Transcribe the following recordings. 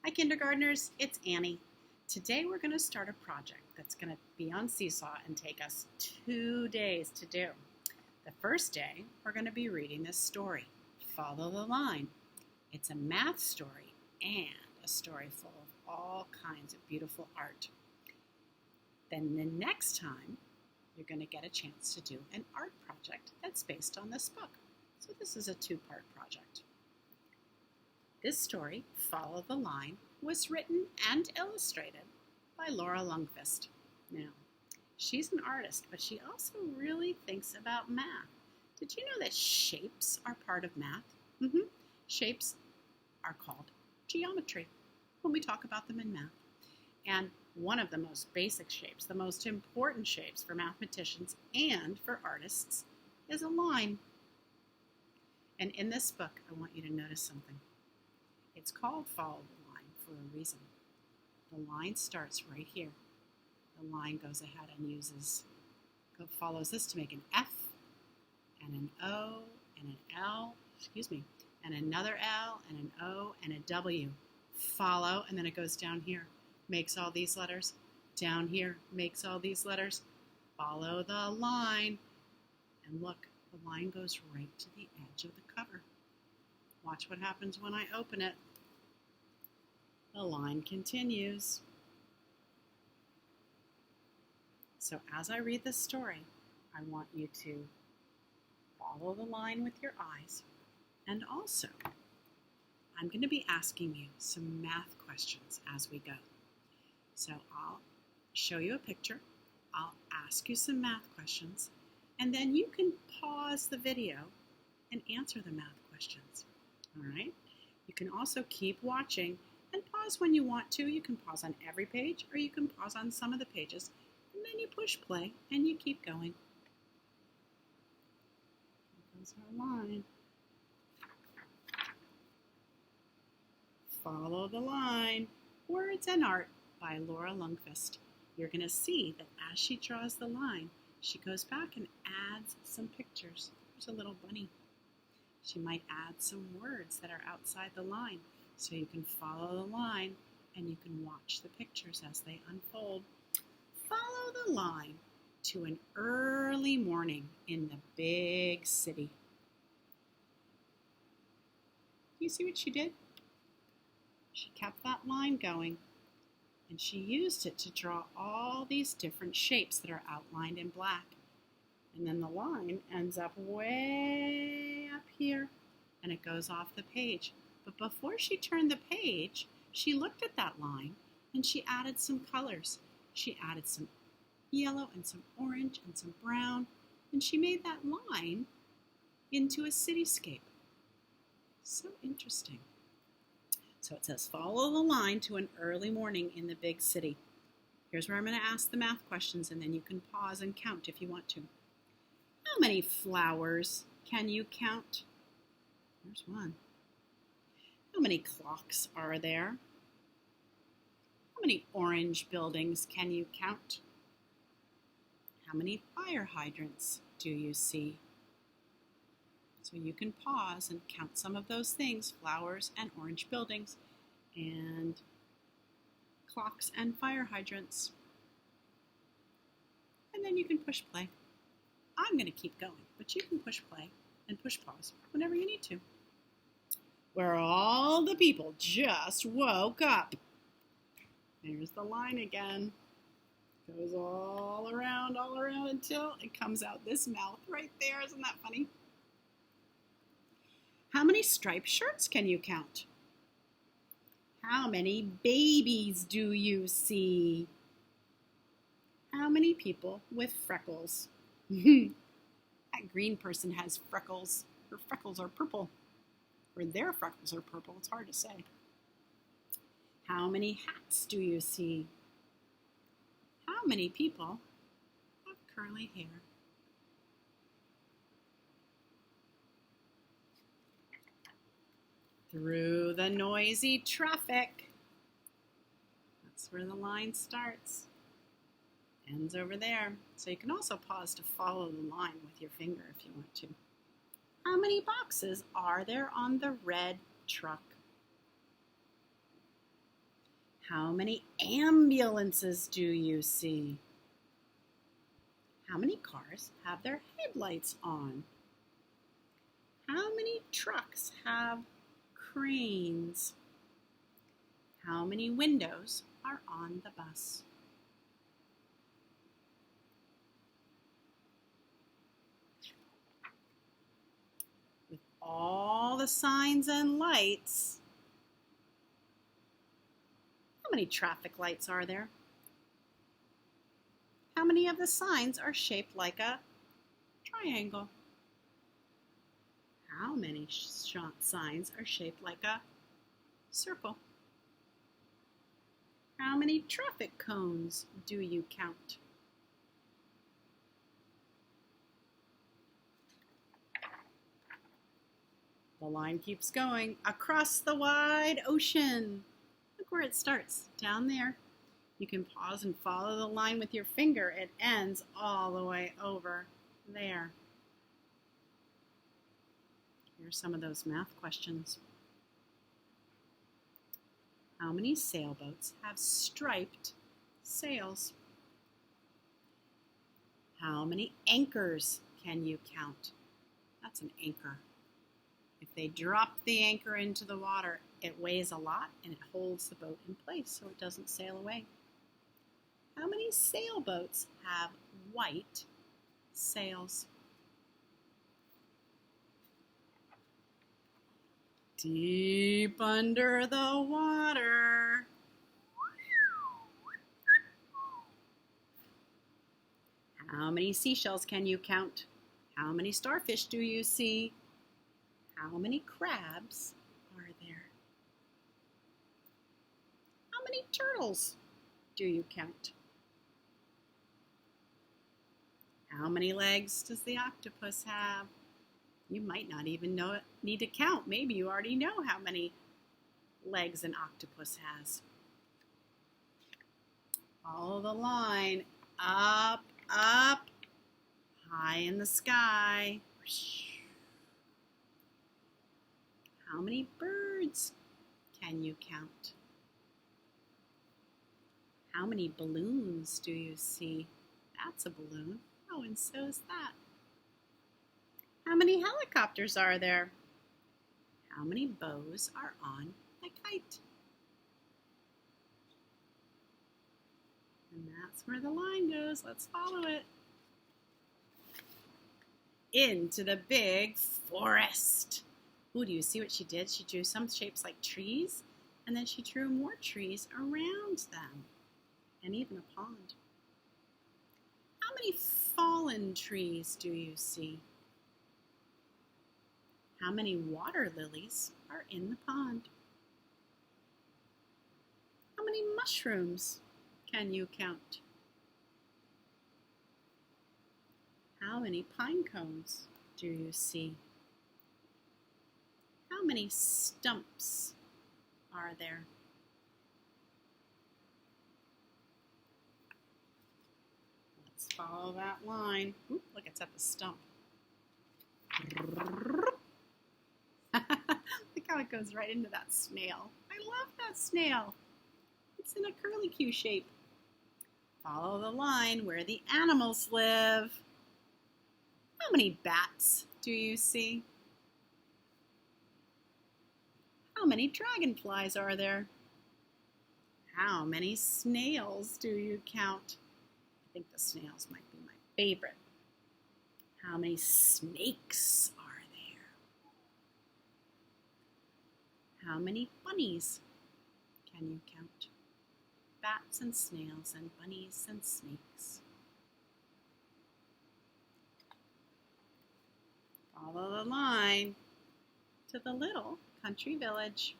Hi kindergartners, it's Annie. Today we're going to start a project that's going to be on Seesaw and take us 2 days to do. The first day, we're going to be reading this story, Follow the Line. It's a math story and a story full of all kinds of beautiful art. Then the next time, you're going to get a chance to do an art project that's based on this book. So this is a 2-part project. This story, Follow the Line, was written and illustrated by Laura Ljungkvist. Now, she's an artist, but she also really thinks about math. Did you know that shapes are part of math? Shapes are called geometry when we talk about them in math. And one of the most basic shapes, the most important shapes for mathematicians and for artists, is a line. And in this book, I want you to notice something. It's called Follow the Line for a reason. The line starts right here. The line goes ahead and follows this to make an F and an O and an L, and another L and an O and a W. Follow, and then it goes down here, makes all these letters. Down here, makes all these letters. Follow the line. And look, the line goes right to the edge of the cover. Watch what happens when I open it. The line continues. So as I read this story, I want you to follow the line with your eyes. And also, I'm going to be asking you some math questions as we go. So I'll show you a picture. I'll ask you some math questions. And then you can pause the video and answer the math questions. All right? You can also keep watching and pause when you want to. You can pause on every page or you can pause on some of the pages. And then you push play and you keep going. Here goes our line. Follow the Line, Words and Art by Laura Ljungkvist. You're going to see that as she draws the line, she goes back and adds some pictures. There's a little bunny. She might add some words that are outside the line so you can follow the line and you can watch the pictures as they unfold. Follow the line to an early morning in the big city. Do you see what she did? She kept that line going and she used it to draw all these different shapes that are outlined in black. And then the line ends up way up here and it goes off the page. But before she turned the page, she looked at that line and she added some colors. She added some yellow and some orange and some brown, and she made that line into a cityscape. So interesting. So it says, follow the line to an early morning in the big city. Here's where I'm going to ask the math questions, and then you can pause and count if you want to. How many flowers can you count? There's one. How many clocks are there? How many orange buildings can you count? How many fire hydrants do you see? So you can pause and count some of those things, flowers and orange buildings and clocks and fire hydrants. And then you can push play. I'm going to keep going, but you can push play and push pause whenever you need to. Where all the people just woke up. There's the line again. Goes all around until it comes out this mouth right there. Isn't that funny? How many striped shirts can you count? How many babies do you see? How many people with freckles? That green person has freckles. Her freckles are purple. Or their freckles are purple. It's hard to say. How many hats do you see? How many people have curly hair? Through the noisy traffic. That's where the line starts. Ends over there. So you can also pause to follow the line with your finger if you want to. How many boxes are there on the red truck? How many ambulances do you see? How many cars have their headlights on? How many trucks have cranes? How many windows are on the bus? With all the signs and lights, how many traffic lights are there? How many of the signs are shaped like a triangle? How many signs are shaped like a circle? How many traffic cones do you count? The line keeps going across the wide ocean. Look where it starts, down there. You can pause and follow the line with your finger. It ends all the way over there. Here's some of those math questions. How many sailboats have striped sails? How many anchors can you count? That's an anchor. If they drop the anchor into the water, it weighs a lot and it holds the boat in place so it doesn't sail away. How many sailboats have white sails? Deep under the water. How many seashells can you count? How many starfish do you see? How many crabs are there? How many turtles do you count? How many legs does the octopus have? You might not even need to count. Maybe you already know how many legs an octopus has. Follow the line. Up, up, high in the sky. How many birds can you count? How many balloons do you see? That's a balloon. Oh, and so is that. How many helicopters are there? How many bows are on a kite? And that's where the line goes. Let's follow it. Into the big forest. Ooh, do you see what she did? She drew some shapes like trees, and then she drew more trees around them, and even a pond. How many fallen trees do you see? How many water lilies are in the pond? How many mushrooms can you count? How many pine cones do you see? How many stumps are there? Let's follow that line. Ooh, look, it's at the stump. Look how it goes right into that snail. I love that snail. It's in a curlicue shape. Follow the line where the animals live. How many bats do you see? How many dragonflies are there? How many snails do you count? I think the snails might be my favorite. How many snakes are there? How many bunnies can you count? Bats and snails and bunnies and snakes. Follow the line to the little country village.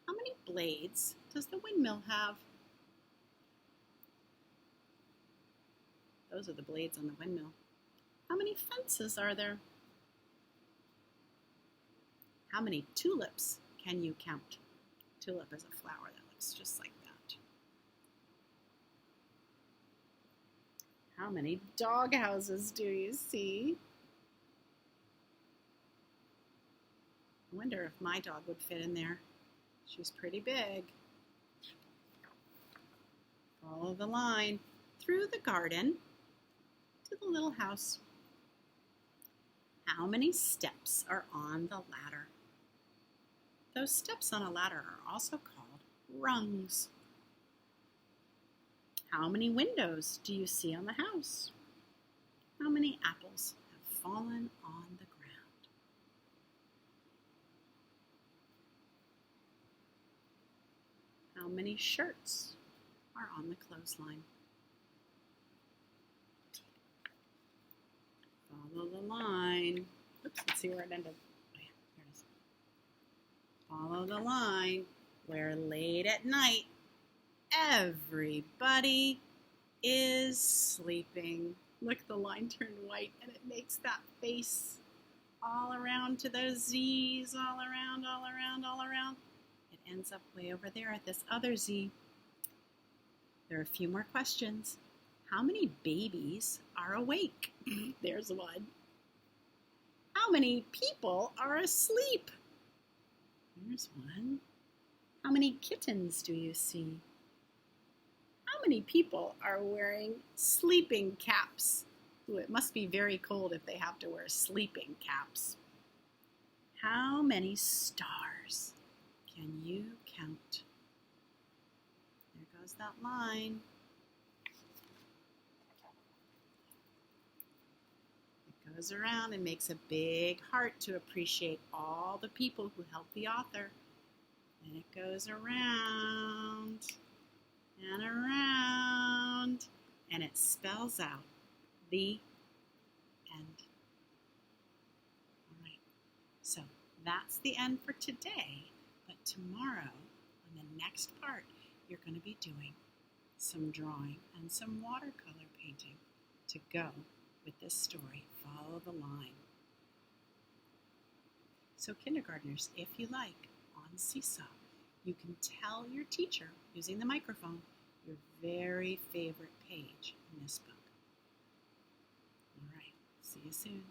How many blades does the windmill have? Those are the blades on the windmill. How many fences are there? How many tulips can you count? Tulip is a flower that looks just like that. How many dog houses do you see? I wonder if my dog would fit in there. She's pretty big. Follow the line through the garden to the little house. How many steps are on the ladder? Those steps on a ladder are also called rungs. How many windows do you see on the house? How many apples have fallen on the ground? How many shirts are on the clothesline? Follow the line. Oops, let's see where it ended. Oh yeah, there it is. Follow the line where late at night everybody is sleeping. Look, the line turned white and it makes that face all around to those Z's, all around, all around, all around. It ends up way over there at this other Z. There are a few more questions. How many babies are awake? There's one. How many people are asleep? There's one. How many kittens do you see? How many people are wearing sleeping caps? Ooh, it must be very cold if they have to wear sleeping caps. How many stars can you count? There goes that line. It goes around and makes a big heart to appreciate all the people who helped the author. And it goes around and around, and it spells out the end. All right, so that's the end for today, but tomorrow, on the next part, you're going to be doing some drawing and some watercolor painting to go with this story, Follow the Line. So kindergartners, if you like, on Seesaw, you can tell your teacher, using the microphone, your very favorite page in this book. All right, see you soon.